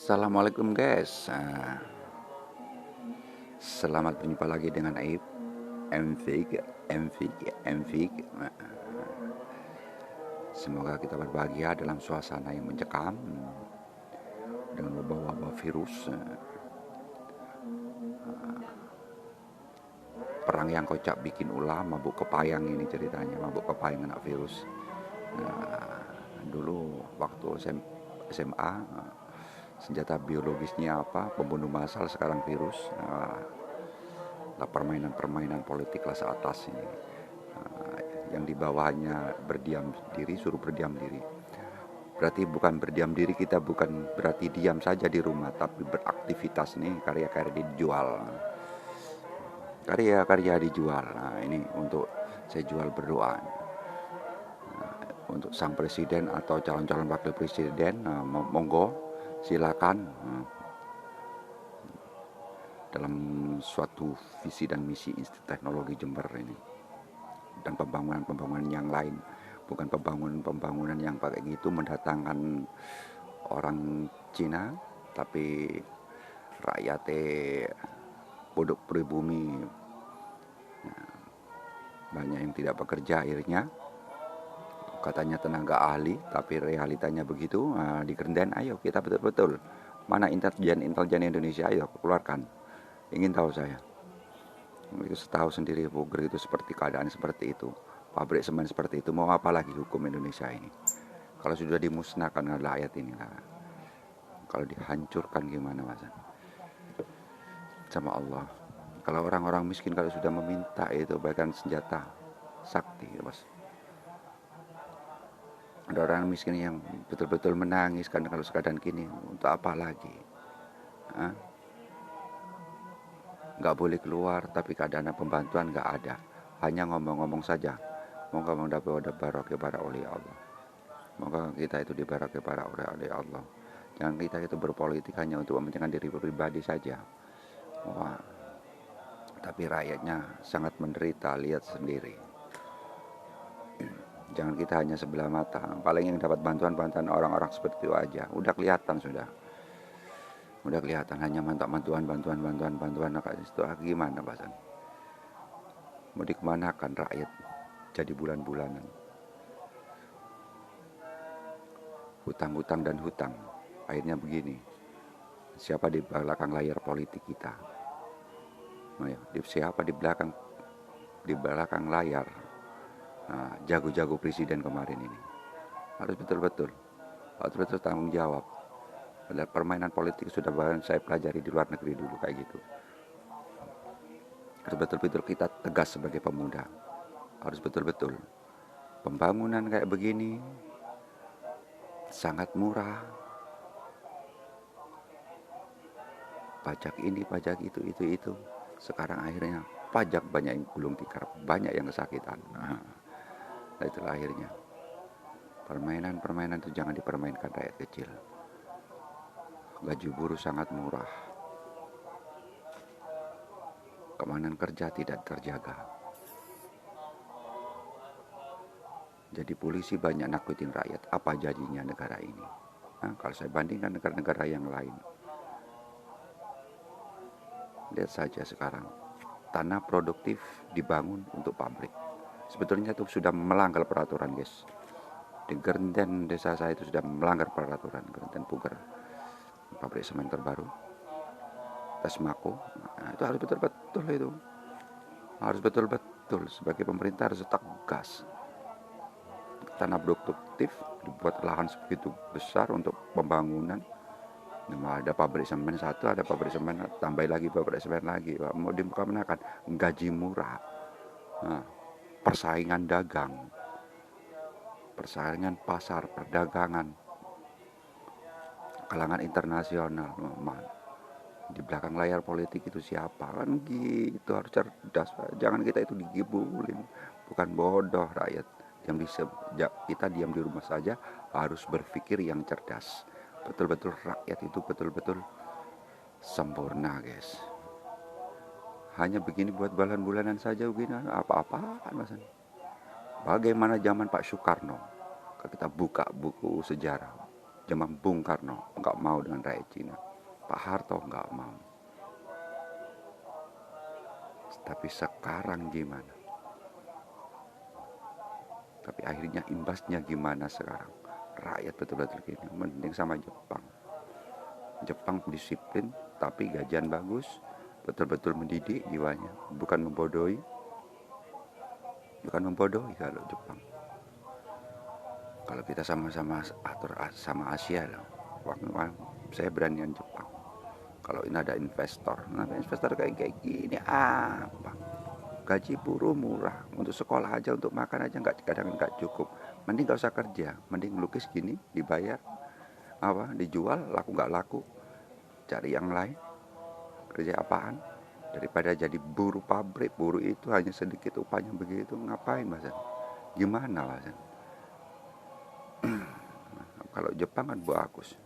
Assalamualaikum guys. Selamat berjumpa lagi dengan Aib MV. Semoga kita berbahagia dalam suasana yang mencekam dengan wabah-wabah virus. Perang yang kocak bikin ulah, mabuk kepayang ini ceritanya, mabuk kepayang anak virus. Dulu waktu SMA, senjata biologisnya apa? Pembunuh massal, sekarang virus. Permainan politik kelas atas ini, yang di bawahnya berdiam diri, suruh berdiam diri. Berarti bukan berdiam diri, kita bukan berarti diam saja di rumah, tapi beraktivitas nih, karya-karya dijual. Karya-karya dijual. Nah, ini untuk saya jual berdoa. Untuk sang presiden atau calon-calon wakil presiden, monggo silakan. Dalam suatu visi dan misi Institut Teknologi Jember ini, dan pembangunan yang lain, bukan pembangunan yang pakai gitu mendatangkan orang Cina, tapi rakyatnya bodoh pribumi. Banyak yang tidak bekerja akhirnya, katanya tenaga ahli, tapi realitanya begitu. Di Kerenden, ayo kita betul-betul mana intelijen Indonesia, ayo keluarkan. Ingin tahu saya. Itu setahu sendiri, Bogor itu seperti keadaan seperti itu, pabrik semen seperti itu, mau apa lagi hukum Indonesia ini? Kalau sudah dimusnahkan adalah ayat inilah, kalau dihancurkan gimana mas? Sama Allah, kalau orang-orang miskin kalau sudah meminta itu bahkan senjata sakti mas. Ada orang miskin yang betul-betul menangis kan kalau keadaan gini, untuk apa lagi? Nggak boleh keluar, tapi keadaan pembantuan nggak ada, hanya ngomong-ngomong saja. Moga mendapat barokah para oleh Allah. Moga kita itu dibarokah para oleh Allah. Jangan kita itu berpolitik hanya untuk mementingkan diri pribadi saja. Wah, tapi rakyatnya sangat menderita, lihat sendiri. Jangan kita hanya sebelah mata. Paling yang dapat bantuan orang-orang seperti itu aja. Udah kelihatan hanya mantap bantuan itu gimana bahasan? Mau dikemanakan rakyat jadi bulan-bulanan, hutang dan hutang. Akhirnya begini, siapa di belakang layar politik kita? Siapa di belakang layar jago-jago presiden kemarin ini? Harus betul-betul tanggung jawab. Permainan politik sudah saya pelajari di luar negeri dulu kayak gitu. Harus betul-betul kita tegas sebagai pemuda. Harus betul-betul pembangunan kayak begini sangat murah. Pajak ini, pajak itu. Sekarang akhirnya pajak banyak yang gulung tikar, banyak yang kesakitan. Nah, itulah akhirnya. Permainan itu jangan dipermainkan rakyat kecil. Gaji buruh sangat murah. Keamanan kerja tidak terjaga. Jadi polisi banyak nakutin rakyat. Apa jadinya negara ini? Kalau saya bandingkan negara-negara yang lain, lihat saja sekarang, tanah produktif dibangun untuk pabrik. Sebetulnya itu sudah melanggar peraturan, guys. Di Kerenden desa saya itu sudah melanggar peraturan. Kerenden Puger, pabrik semen terbaru, Tesmako. Itu harus betul-betul itu. Harus betul-betul sebagai pemerintah harus tegas. Tanah produktif dibuat lahan sebegitu besar untuk pembangunan. Ada pabrik semen satu, ada pabrik semen, tambah lagi pabrik semen lagi. Mau dikemanakan? Gaji murah, persaingan dagang, persaingan pasar, perdagangan, kalangan internasional. Di belakang layar politik itu siapa? Kan gitu, harus cerdas. Jangan kita itu digibulin, bukan bodoh rakyat. Kita diam di rumah saja, harus berpikir yang cerdas. Betul-betul rakyat itu betul-betul sempurna, guys. Hanya begini buat bulan-bulanan saja begini, apa-apaan mas. Bagaimana zaman Pak Soekarno? Kalau kita buka buku sejarah, zaman Bung Karno nggak mau dengan rakyat Cina, Pak Harto nggak mau. Tapi sekarang gimana? Tapi akhirnya imbasnya gimana sekarang? Rakyat betul-betul gini, mending sama Jepang. Jepang disiplin, tapi gajian bagus, betul-betul mendidik jiwanya, bukan membodohi. Bukan membodohi kalau Jepang. Kalau kita sama-sama atur sama Asia loh, saya beranian Jepang. Kalau ini ada investor, nah investor kayak gini apa? Gaji buruh murah, untuk sekolah aja, untuk makan aja kadang nggak cukup. Mending nggak usah kerja, mending lukis gini dibayar, apa dijual laku nggak laku, cari yang lain, kerja apaan? Daripada jadi buruh pabrik, buruh itu hanya sedikit upahnya begitu, ngapain Mas? Gimana Mas? Kalau Jepang kan bagus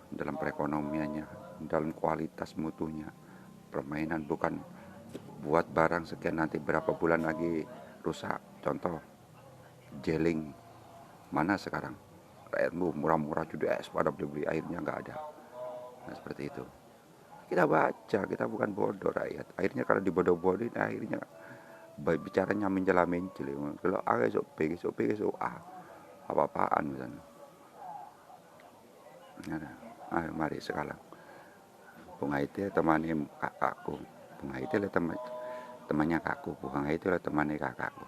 dalam perekonomiannya, dalam kualitas mutunya, permainan bukan buat barang sekian nanti berapa bulan lagi rusak. Contoh jeling, mana sekarang rakyatmu murah-murah judes pada beli airnya nggak ada. Nah seperti itu kita baca, kita bukan bodoh rakyat. Akhirnya kalau dibodoh-bodohin akhirnya bicaranya mencela-mencel. Kalau A besok B, besok B, besok A, apa-apaan misalnya. Nah, ayo mari sekarang Bung Haiti temani kakakku, Bung Haiti lah temannya kakakku, Bung Haiti lah temannya kakakku.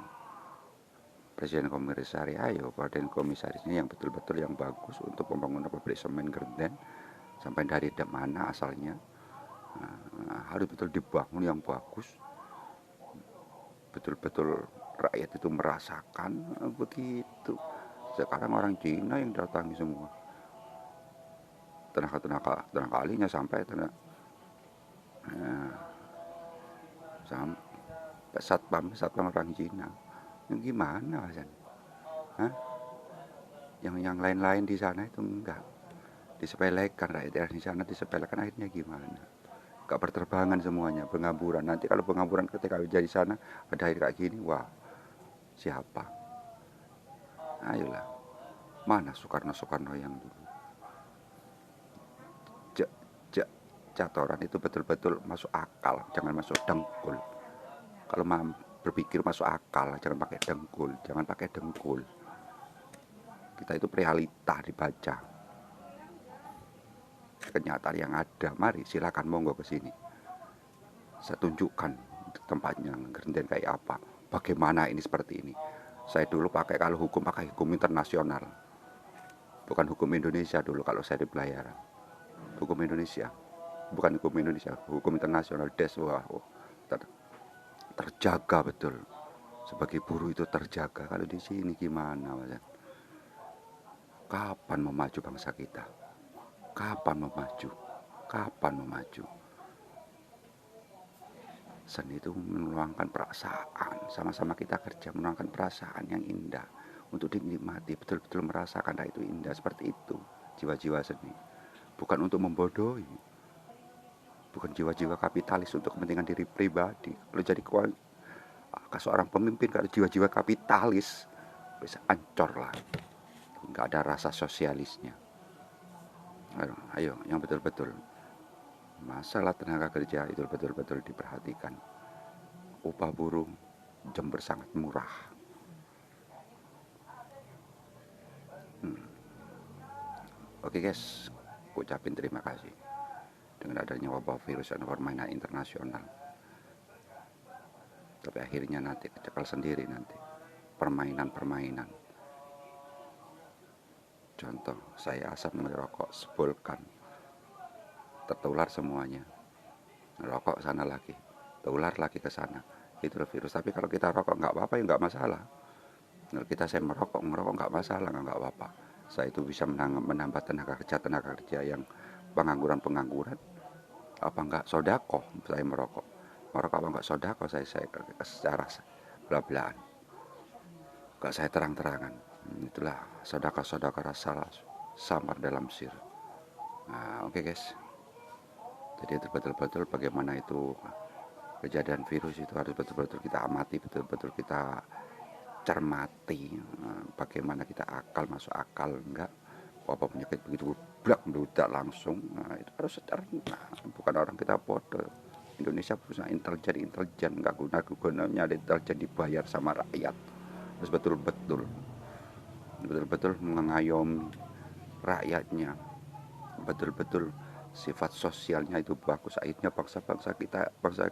Presiden komisaris, ayo presiden komisarisnya yang betul-betul yang bagus untuk pembangunan pabrik semen Grenden sampai dari mana asalnya. Harus betul dibangun yang bagus, betul-betul rakyat itu merasakan begitu. Sekarang orang Cina yang datangi semua, tenaga ahlinya sampai sampai satpam orang Cina. Yang gimana Hasan? Yang lain-lain di sana itu enggak disepelekan, rakyat di sana disepelekan, akhirnya gimana? Gak berterbangan semuanya, pengaburan. Nanti kalau pengaburan ketika jadi sana ada air kayak gini, wah siapa? Ayolah, mana Soekarno yang dulu? Catoran itu betul-betul masuk akal, jangan masuk dengkul. Kalau berpikir masuk akal, jangan pakai dengkul. Kita itu realita dibaca, kenyataan yang ada. Mari silakan monggo ke sini, saya tunjukkan tempatnya Grenden kayak apa, bagaimana ini seperti ini. Saya dulu pakai hukum internasional, bukan hukum Indonesia dulu kalau saya di pelayaran. Hukum Indonesia, bukan hukum Indonesia, hukum internasional. Terjaga betul. Sebagai buruh itu terjaga. Kalau di sini gimana Mas? Kapan memaju bangsa kita? Kapan memaju? Seni itu menuangkan perasaan, sama-sama kita kerja menuangkan perasaan yang indah untuk dinikmati, betul-betul merasakan itu indah. Seperti itu jiwa-jiwa seni, bukan untuk membodohi, bukan jiwa-jiwa kapitalis untuk kepentingan diri pribadi. Kalau jadi seorang pemimpin kalau jiwa-jiwa kapitalis bisa ancur lah, nggak ada rasa sosialisnya. Ayo yang betul-betul masalah tenaga kerja itu betul-betul diperhatikan. Upah buruh Jember sangat murah. Oke guys, ucapin terima kasih dengan adanya wabah virus dan permainan internasional. Tapi akhirnya nanti kecekal sendiri nanti permainan. Contoh saya asap merokok sebolkan, tertular semuanya. Rokok sana lagi, tular lagi ke sana. Itu virus. Tapi kalau kita rokok nggak apa-apa ya, nggak masalah. Kalau saya merokok nggak masalah, nggak apa-apa. Saya itu bisa menambah tenaga kerja yang pengangguran. Apa enggak sodako saya merokok apa enggak sodako saya secara bela-belaan, enggak saya terang-terangan. Itulah sodako rasa samar dalam sir. Nah, oke guys, jadi itu betul-betul bagaimana itu kejadian virus itu harus betul-betul kita amati, betul-betul kita cermati. Bagaimana kita masuk akal enggak, apa penyakit begitu blak meledak langsung. Nah itu harus cerna, bukan orang kita bodoh. Indonesia perusahaan intelijen nggak gunanya intelijen dibayar sama rakyat, harus betul-betul mengayomi rakyatnya, betul-betul sifat sosialnya itu bagus. Akhirnya bangsa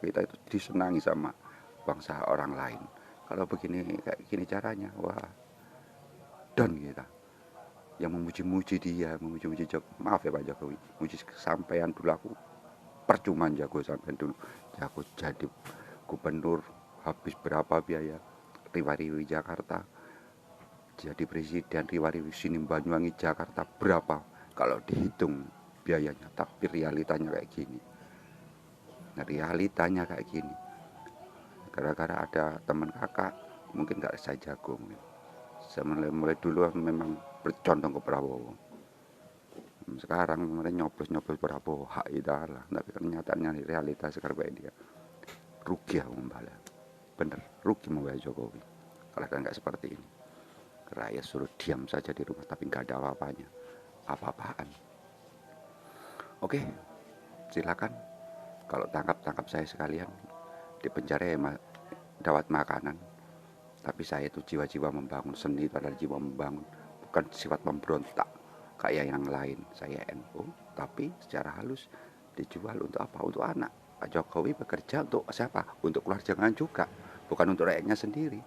kita itu disenangi sama bangsa orang lain. Kalau begini kayak gini caranya, wah dan kita yang memuji-muji dia, memuji-muji Jokowi. Maaf ya Pak Jokowi, muji kesampaian dulu aku percuma jago sampai dulu. Jago jadi gubernur habis berapa biaya, riwa-riwi Jakarta. Jadi presiden riwa-riwi sini Banyuwangi Jakarta berapa kalau dihitung biayanya, tapi realitanya kayak gini. Nah, realitanya kayak gini. Gara-gara ada teman kakak, mungkin nggak saya jago. Saya mulai dulu memang bercondong ke Prabowo. Sekarang kemarin nyoblos Prabowo, hak idalah. Tapi kenyataannya realitas sekarang kayak dia. Rugi aku membala. Bener, rugi membala Jokowi. Kalau nggak seperti ini. Rakyat suruh diam saja di rumah, tapi nggak ada apa-apanya. Apa-apaan. Oke, silakan. Kalau tangkap saya sekalian. Di penjara ya dapat makanan. Tapi saya itu jiwa-jiwa membangun, seni itu adalah jiwa membangun, bukan sifat memberontak kayak yang lain. Saya NU, tapi secara halus dijual untuk apa? Untuk anak. Pak Jokowi bekerja untuk siapa? Untuk keluarga juga, bukan untuk rakyatnya sendiri,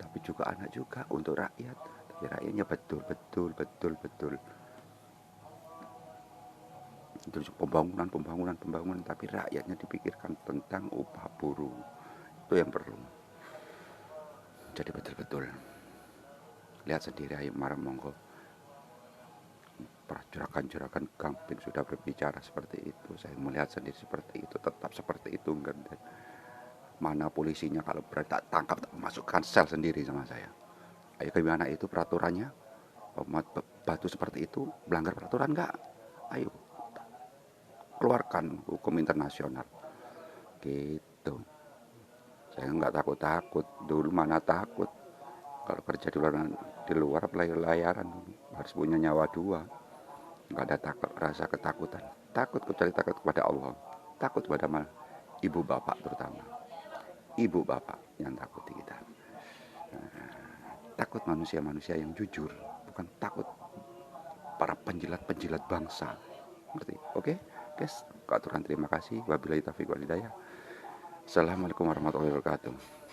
tapi juga anak juga, untuk rakyat. Tapi rakyatnya betul. Terus pembangunan, tapi rakyatnya dipikirkan tentang upah buruh. Itu yang perlu. Jadi betul-betul lihat sendiri, ayo marah monggo. Juragan Gamping sudah berbicara seperti itu. Saya melihat sendiri seperti itu, tetap seperti itu. Mana polisinya kalau berani tak tangkap, tak masukkan sel sendiri sama saya. Ayo gimana itu peraturannya? Batu seperti itu melanggar peraturan enggak? Ayo keluarkan hukum internasional. Gitu. Saya nggak takut dulu, mana takut. Kalau kerja di luar layaran harus punya nyawa dua. Nggak ada rasa ketakutan. Takut kecuali takut kepada Allah. Takut kepada ibu bapak terutama. Ibu bapak yang takuti kita. Takut manusia-manusia yang jujur. Bukan takut para penjilat bangsa. Ngerti? Oke? Guys, keaturan terima kasih. Wabillahi taufiq wal hidayah. Assalamualaikum warahmatullahi wabarakatuh.